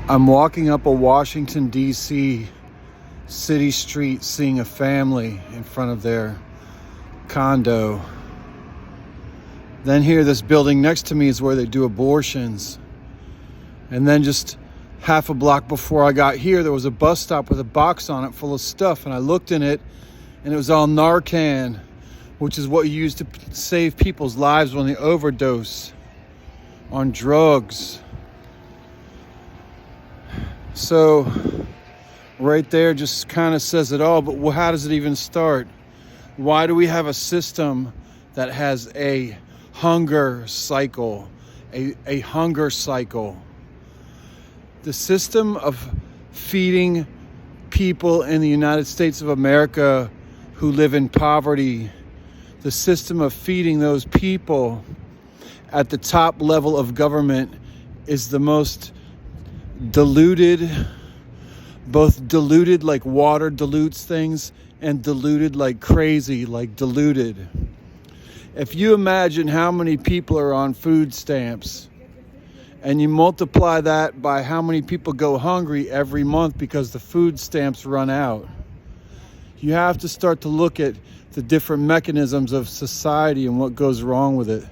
I'm walking up a Washington, D.C. city street, seeing a family in front of their condo. Then here, this building next to me is where they do abortions. And then just half a block before I got here, there was a bus stop with a box on it full of stuff. And I looked in it, and it was all Narcan, which is what you use to save people's lives when they overdose on drugs. So right there just kind of says it all. But how does it even start? Why do we have a system that has a hunger cycle? A hunger cycle. The system of feeding people in the United States of America who live in poverty, the system of feeding those people at the top level of government is the most diluted, both diluted like water dilutes things and diluted like crazy, like diluted. If you imagine how many people are on food stamps and you multiply that by how many people go hungry every month because the food stamps run out, you have to start to look at the different mechanisms of society and what goes wrong with it.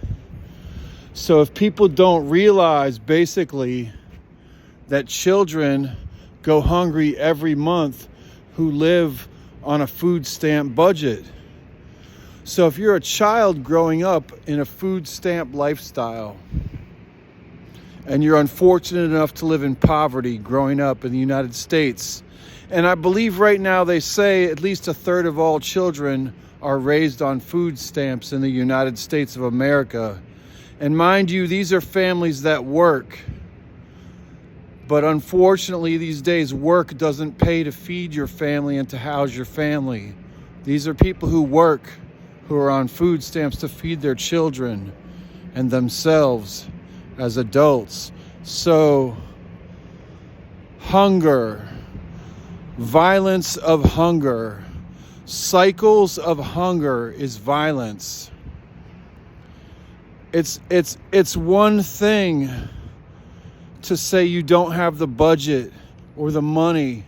So if people don't realize basically that children go hungry every month who live on a food stamp budget. So if you're a child growing up in a food stamp lifestyle and you're unfortunate enough to live in poverty growing up in the United States, and I believe right now they say at least a third of all children are raised on food stamps in the United States of America. And mind you, these are families that work. But unfortunately, these days, work doesn't pay to feed your family and to house your family. These are people who work, who are on food stamps to feed their children and themselves as adults. So, hunger, violence of hunger, cycles of hunger is violence. It's one thing to say you don't have the budget or the money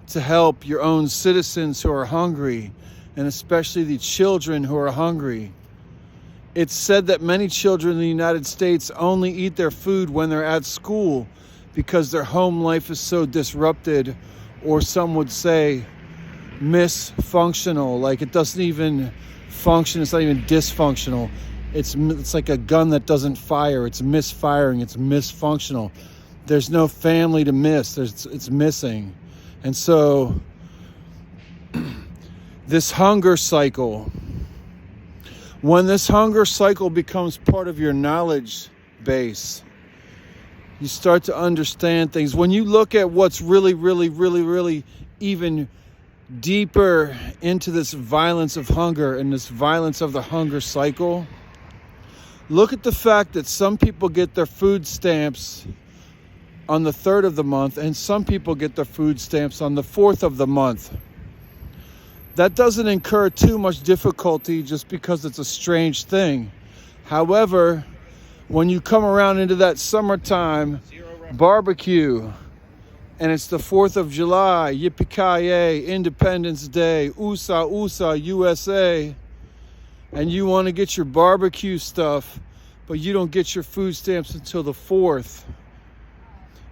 to help your own citizens who are hungry, and especially the children who are hungry. It's said that many children in the United States only eat their food when they're at school because their home life is so disrupted, or some would say misfunctional, like it doesn't even function, it's not even dysfunctional. It's like a gun that doesn't fire. It's misfiring. It's misfunctional. There's no family to miss. It's missing. And so this hunger cycle, when this hunger cycle becomes part of your knowledge base, you start to understand things. When you look at what's really even deeper into this violence of hunger and this violence of the hunger cycle, look at the fact that some people get their food stamps on the 3rd of the month and some people get their food stamps on the 4th of the month. That doesn't incur too much difficulty just because it's a strange thing. However, when you come around into that summertime barbecue and it's the 4th of July, Yippee-ki-yay, Independence Day, USA, USA, USA, and you want to get your barbecue stuff, but you don't get your food stamps until the 4th.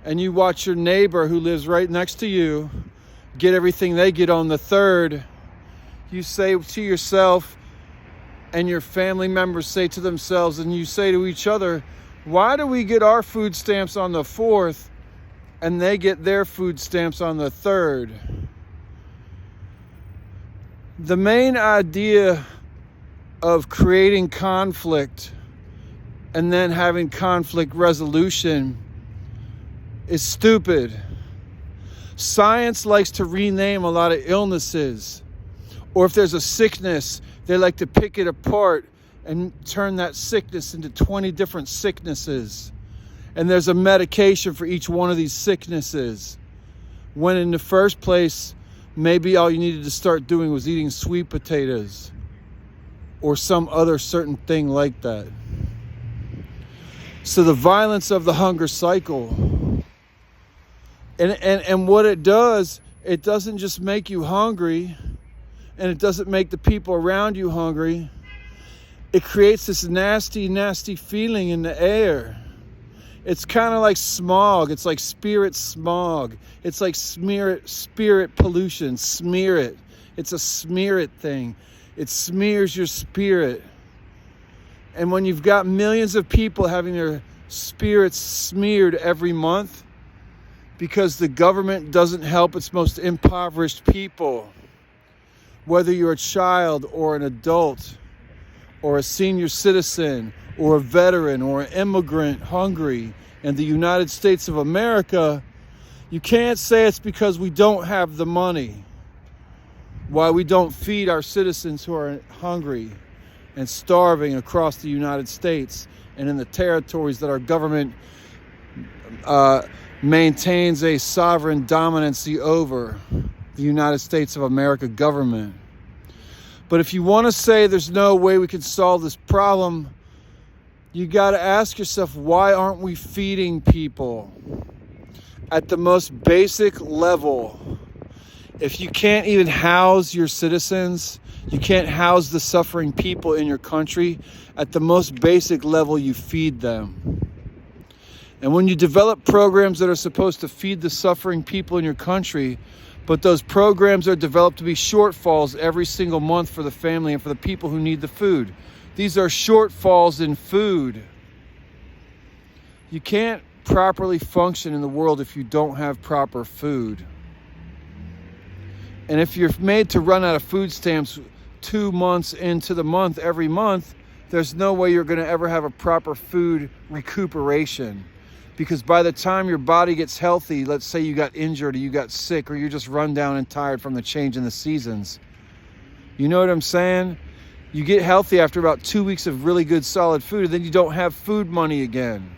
And you watch your neighbor who lives right next to you get everything they get on the 3rd. You say to yourself, and your family members say to themselves, and you say to each other, why do we get our food stamps on the 4th and they get their food stamps on the 3rd? The main idea of creating conflict and then having conflict resolution is stupid. Science likes to rename a lot of illnesses, or if there's a sickness, they like to pick it apart and turn that sickness into 20 different sicknesses. And there's a medication for each one of these sicknesses. When in the first place, maybe all you needed to start doing was eating sweet potatoes or some other certain thing like that. So the violence of the hunger cycle And what it does, it doesn't just make you hungry, and it doesn't make the people around you hungry. It creates this nasty, nasty feeling in the air. It's kind of like smog. It's like spirit smog. It's like spirit pollution. Smear it. It's a smear it thing. It smears your spirit. And when you've got millions of people having their spirits smeared every month because the government doesn't help its most impoverished people, whether you're a child or an adult or a senior citizen or a veteran or an immigrant hungry in the United States of America, you can't say it's because we don't have the money why we don't feed our citizens who are hungry and starving across the United States and in the territories that our government maintains a sovereign dominancy over, the United States of America government. But if you want to say there's no way we can solve this problem, you got to ask yourself, why aren't we feeding people at the most basic level? If you can't even house your citizens, you can't house the suffering people in your country, at the most basic level, you feed them. And when you develop programs that are supposed to feed the suffering people in your country, but those programs are developed to be shortfalls every single month for the family and for the people who need the food. These are shortfalls in food. You can't properly function in the world if you don't have proper food. And if you're made to run out of food stamps 2 months into the month every month, there's no way you're going to ever have a proper food recuperation. Because by the time your body gets healthy, let's say you got injured or you got sick or you're just run down and tired from the change in the seasons. You know what I'm saying? You get healthy after about 2 weeks of really good solid food, and then you don't have food money again.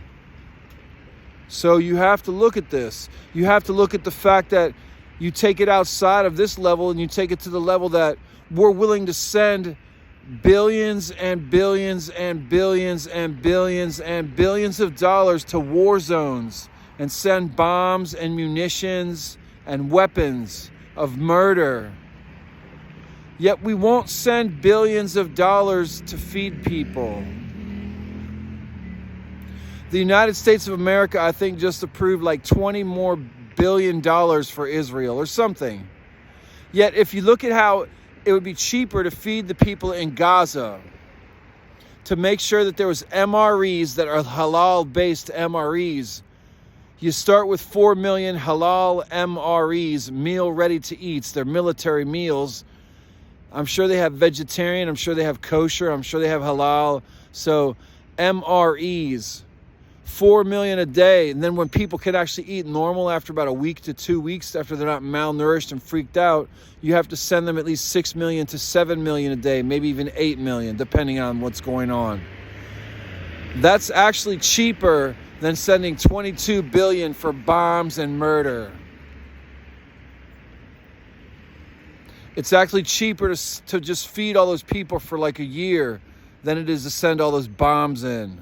So you have to look at this. You have to look at the fact that you take it outside of this level and you take it to the level that we're willing to send billions and billions and billions and billions and billions of dollars to war zones and send bombs and munitions and weapons of murder. Yet we won't send billions of dollars to feed people. The United States of America, I think, just approved like $20 more billion for Israel or something. Yet if you look at how it would be cheaper to feed the people in Gaza, to make sure that there was MREs that are halal-based MREs. You start with 4 million halal MREs, meal ready to eats. They're military meals. I'm sure they have vegetarian, I'm sure they have kosher, I'm sure they have halal. So MREs, 4 million a day. And then when people can actually eat normal after about a week to 2 weeks, after they're not malnourished and freaked out, you have to send them at least 6 million to 7 million a day, maybe even 8 million, depending on what's going on. That's actually cheaper than sending 22 billion for bombs and murder. It's actually cheaper to just feed all those people for like a year than it is to send all those bombs in.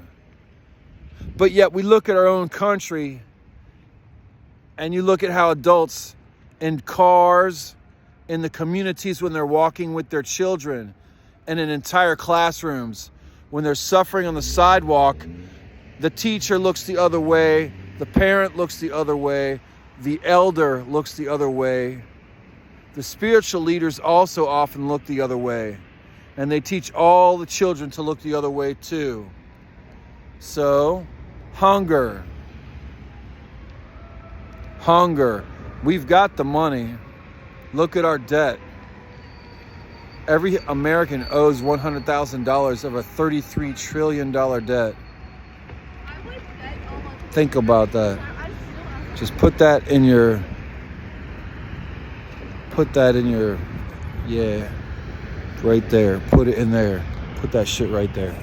But yet we look at our own country and you look at how adults in cars, in the communities when they're walking with their children, and in entire classrooms, when they're suffering on the sidewalk, the teacher looks the other way, the parent looks the other way, the elder looks the other way. The spiritual leaders also often look the other way, and they teach all the children to look the other way too. So, hunger. We've got the money. Look at our debt. Every American owes $100,000 of a $33 trillion debt. Think about that. Just put that in your, yeah, right there. Put it in there. Put that shit right there.